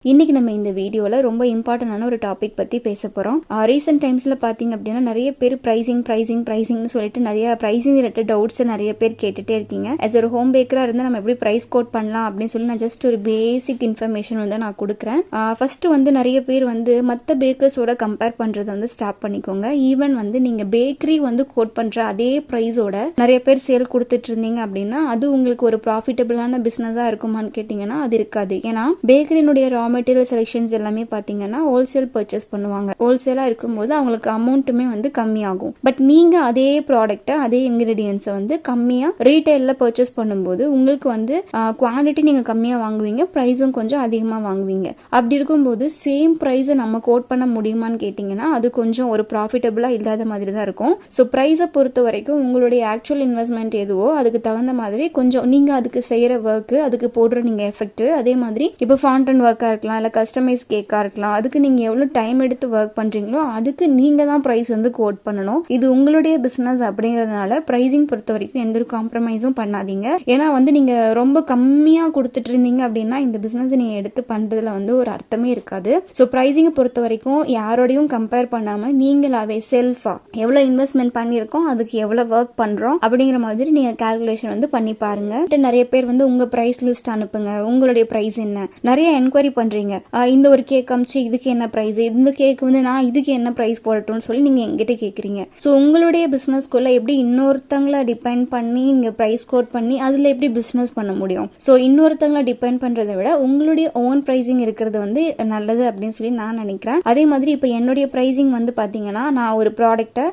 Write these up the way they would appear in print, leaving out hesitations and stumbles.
இன்னைக்கு நம்ம இந்த வீடியோல ரொம்ப இம்பார்ட்டன்டான ஒரு டாபிக் பத்தி பேச போறோம். ரீசெண்ட் டைம்ஸ்ல பாத்தீங்க அப்படின்னா நிறைய பேர் பிரைசிங்னு சொல்லிட்டு நிறைய பிரைசிங் ரிலேட்டட் டவுட்ஸ் நிறைய பேர் கேட்டுட்டே இருக்கீங்க. as ஒரு ஹோம் பேக்கரா இருந்து நம்ம எப்படி பிரைஸ் கோட் பண்ணலாம் அப்படின்னு சொல்லி நான் ஜஸ்ட் ஒரு பேசிக் இன்ஃபர்மேஷன் வந்து நான் கொடுக்குறேன். ஃபர்ஸ்ட் வந்து நிறைய பேர் வந்து மற்ற பேக்கர்ஸோட கம்பேர் பண்றதை வந்து ஸ்டாப் பண்ணிக்கோங்க. ஈவன் வந்து நீங்க பேக்கரி வந்து கோட் பண்ற அதே பிரைஸோட நிறைய பேர் சேல் கொடுத்துட்டு இருந்தீங்க அப்படின்னா அது உங்களுக்கு ஒரு ப்ராஃபிட்டபிளான பிசினஸா இருக்குமான்னு கேட்டீங்கன்னா அது இருக்காது. ஏன்னா பேக்கரினுடைய ரா மெட்டீரியல் செலெக்ஷன்ஸ் எல்லாமே பாத்தீங்கன்னா ஹோல்சேல் பர்ச்சேஸ் பண்ணுவாங்க. ஹோல்சேலா இருக்கும்போது அவங்களுக்கு அமௌண்ட்டுமே வந்து கம்மியாகும். பட் நீங்க அதே ப்ராடக்ட்டை அதே இன்கிரீடியன்ஸை வந்து கம்மியா ரீட்டைல்ல பர்ச்சேஸ் பண்ணும்போது உங்களுக்கு வந்து குவான்டிட்டி நீங்க கம்மியா வாங்குவீங்க, பிரைஸும் கொஞ்சம் அதிகமா வாங்குவீங்க. அப்படி இருக்கும்போது சேம் பிரைஸை நம்ம கோட் பண்ண முடியுமான்னு கேட்டீங்கன்னா அது கொஞ்சம் ஒரு ப்ராஃபிட்டபிளா இல்லாத மாதிரி தான் இருக்கும். ஸோ பிரைஸை பொறுத்த வரைக்கும் உங்களுடைய ஆக்சுவல் இன்வெஸ்ட்மெண்ட் எதுவோ அதுக்கு தகுந்த மாதிரி கொஞ்சம் நீங்க அதுக்கு செய்யற ஒர்க், அதுக்கு போடுற நீங்க எஃபெக்ட், அதே மாதிரி இப்போ ஃபாண்டன் ஒர்க்கா இருக்கலாம், இல்லை கஸ்டமைஸ் கேக்காக இருக்கலாம், அதுக்கு நீங்கள் எவ்வளோ டைம் எடுத்து ஒர்க் பண்ணுறீங்களோ அதுக்கு நீங்கள் தான் ப்ரைஸ் வந்து கோட் பண்ணணும். இது உங்களுடைய பிஸ்னஸ் அப்படிங்கிறதுனால ப்ரைஸிங் பொறுத்த வரைக்கும் எந்த ஒரு காம்ப்ரமைஸும் பண்ணாதீங்க. ஏன்னா வந்து நீங்கள் ரொம்ப கம்மியாக கொடுத்துட்டு இருந்தீங்க அப்படின்னா இந்த பிஸ்னஸ் நீங்கள் எடுத்து பண்ணுறதுல வந்து ஒரு அர்த்தமே இருக்காது. ஸோ ப்ரைஸிங்கை பொறுத்த வரைக்கும் யாரோடையும் கம்பேர் பண்ணாமல் நீங்களாவே செல்ஃபாக எவ்வளோ இன்வெஸ்ட்மெண்ட் பண்ணியிருக்கோம், அதுக்கு எவ்வளோ ஒர்க் பண்ணுறோம் அப்படிங்கிற மாதிரி நீங்கள் கால்குலேஷன் வந்து பண்ணி பாருங்க. நிறைய பேர் வந்து உங்கள் ப்ரைஸ் லிஸ்ட் அனுப்புங்க, உங்களுடைய ப்ரைஸ் என்ன, நிறைய என்கொயரி பண்றீங்க. இந்த ஒரு கேக் அமிச்சு இதுக்கு என்ன பிரைஸ், இந்த கேக் வந்து நான் இதுக்கு என்ன பிரைஸ் போடட்டும்னு சொல்லி நீங்க எங்கிட்ட கேக்குறீங்க. ஸோ உங்களுடைய பிசினஸ்க்குள்ள எப்படி இன்னொருத்தங்களை டிபெண்ட் பண்ணி நீங்க பிரைஸ் கோட் பண்ணி அதுல எப்படி பிசினஸ் பண்ண முடியும்? ஸோ இன்னொருத்தங்களை டிபெண்ட் பண்றதை விட உங்களுடைய ஓன் பிரைசிங் இருக்கிறது வந்து நல்லது அப்படின்னு சொல்லி நான் நினைக்கிறேன். அதே மாதிரி இப்போ என்னுடைய பிரைசிங் வந்து பாத்தீங்கன்னா நான் ஒரு ப்ராடக்ட்டை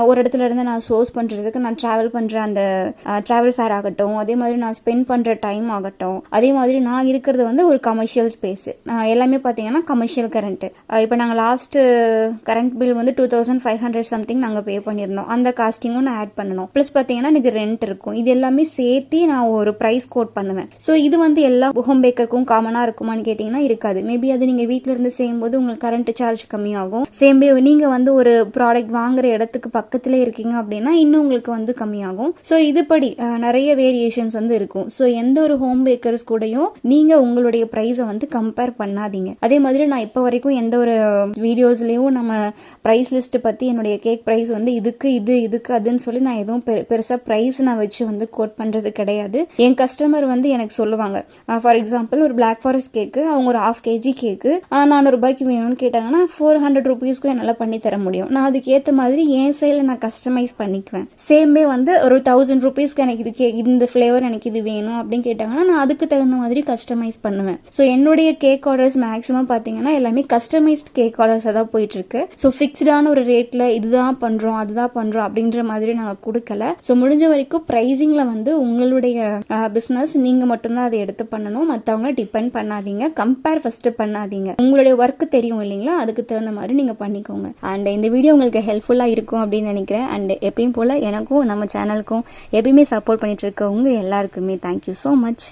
ஒரு இடத்துல இருந்து நான் சோர்ஸ் பண்றதுக்கு நான் டிராவல் பண்ற அந்த டிராவல் ஃபேர் ஆகட்டும், அதே மாதிரி நான் ஸ்பெண்ட் பண்ற டைம் ஆகட்டும், அதே மாதிரி நான் இருக்கிறது வந்து ஒரு கமர்ஷியல் ஸ்பேஸ் எல்லாமே பார்த்தீங்கன்னா கமர்ஷியல் கரண்ட். இப்போ நாங்கள் லாஸ்ட் கரண்ட் பில் வந்து 2500 சம்திங் நாங்கள் பே பண்ணியிருந்தோம். அந்த காஸ்டிங்கும் நான் ஆட் பண்ணணும். ப்ளஸ் பார்த்தீங்கன்னா எனக்கு ரெண்ட் இருக்கும். இது எல்லாமே சேர்த்து நான் ஒரு ப்ரைஸ் கோட் பண்ணுவேன். ஸோ இது வந்து எல்லா ஹோம் பேக்கருக்கும் காமனாக இருக்குமான்னு கேட்டிங்கன்னா இருக்காது. மேபி அது நீங்கள் வீட்டில் இருந்து செய்யும்போது உங்களுக்கு கரண்ட் சார்ஜ் கம்மியாகும். சேம்பே நீங்கள் வந்து ஒரு ப்ராடக்ட் வாங்குற இடத்துக்கு பக்கத்தில் இருக்கீங்க அப்படின்னா இன்னும் உங்களுக்கு வந்து கம்மியாகும். ஸோ இதுபடி நிறைய வேரியேஷன்ஸ் வந்து இருக்கும். ஸோ எந்த ஒரு ஹோம் பேக்கர்ஸ் கூடயும் நீங்கள் உங்களுடைய ப்ரைஸை வந்து கம்பேர் பண்ணாதீங்க. அதே மாதிரி நான் இப்போ வரைக்கும் எந்த ஒரு வீடியோஸ்லயும் நம்ம பிரைஸ் லிஸ்ட் பத்தி என்னுடைய கேக் பிரைஸ் வந்து இதுக்கு அதுன்னு சொல்லி நான் எதுவும் பெருசா பிரைஸ் நான் வச்சு வந்து கோட் பண்றது கிடையாது. என் கஸ்டமர் வந்து எனக்கு சொல்லுவாங்க, ஃபார் எக்ஸாம்பிள் ஒரு பிளாக் ஃபாரஸ்ட் கேக்கு அவங்க ஒரு 1/2 kg கேக்கு 400 ரூபாய்க்கு வேணும்னு கேட்டாங்கன்னா 400 rupeesக்கு என்னால் பண்ணி தர முடியும். நான் அதுக்கு ஏற்ற மாதிரி என் சைடில் நான் கஸ்டமைஸ் பண்ணிக்குவேன். சேமே வந்து ஒரு 1000 rupeesக்கு எனக்கு இது இந்த ஃபிளேவர் எனக்கு இது வேணும் அப்படின்னு கேட்டாங்கன்னா நான் அதுக்கு தகுந்த மாதிரி கஸ்டமைஸ் பண்ணுவேன். ஸோ என்னுடைய கேக் ஆர்டர்ஸ் மேக்ஸிமம் பார்த்தீங்கன்னா எல்லாமே கஸ்டமைஸ்ட் கேக் ஆர்டர்ஸாக தான் போயிட்டு இருக்கு. ஸோ ஃபிக்ஸ்டான ஒரு ரேட்ல இதுதான் பண்றோம் அதுதான் பண்றோம் அப்படின்ற மாதிரி நாங்கள் கொடுக்கல. ஸோ முடிஞ்ச வரைக்கும் பிரைசிங்ல வந்து உங்களுடைய பிசினஸ் நீங்க மட்டும்தான் அதை எடுத்து பண்ணணும். மற்றவங்க டிபெண்ட் பண்ணாதீங்க, கம்பேர் ஃபர்ஸ்ட் பண்ணாதீங்க. உங்களுடைய ஒர்க் தெரியும் இல்லைங்களா, அதுக்கு தகுந்த மாதிரி நீங்க பண்ணிக்கோங்க. அண்ட் இந்த வீடியோ உங்களுக்கு ஹெல்ப்ஃபுல்லா இருக்கும் அப்படின்னு நினைக்கிறேன். அண்ட் எப்பயும் போல எனக்கும் நம்ம சேனலுக்கும் எப்பயுமே சப்போர்ட் பண்ணிட்டு இருக்கவங்க எல்லாருக்குமே தேங்க்யூ ஸோ மச்.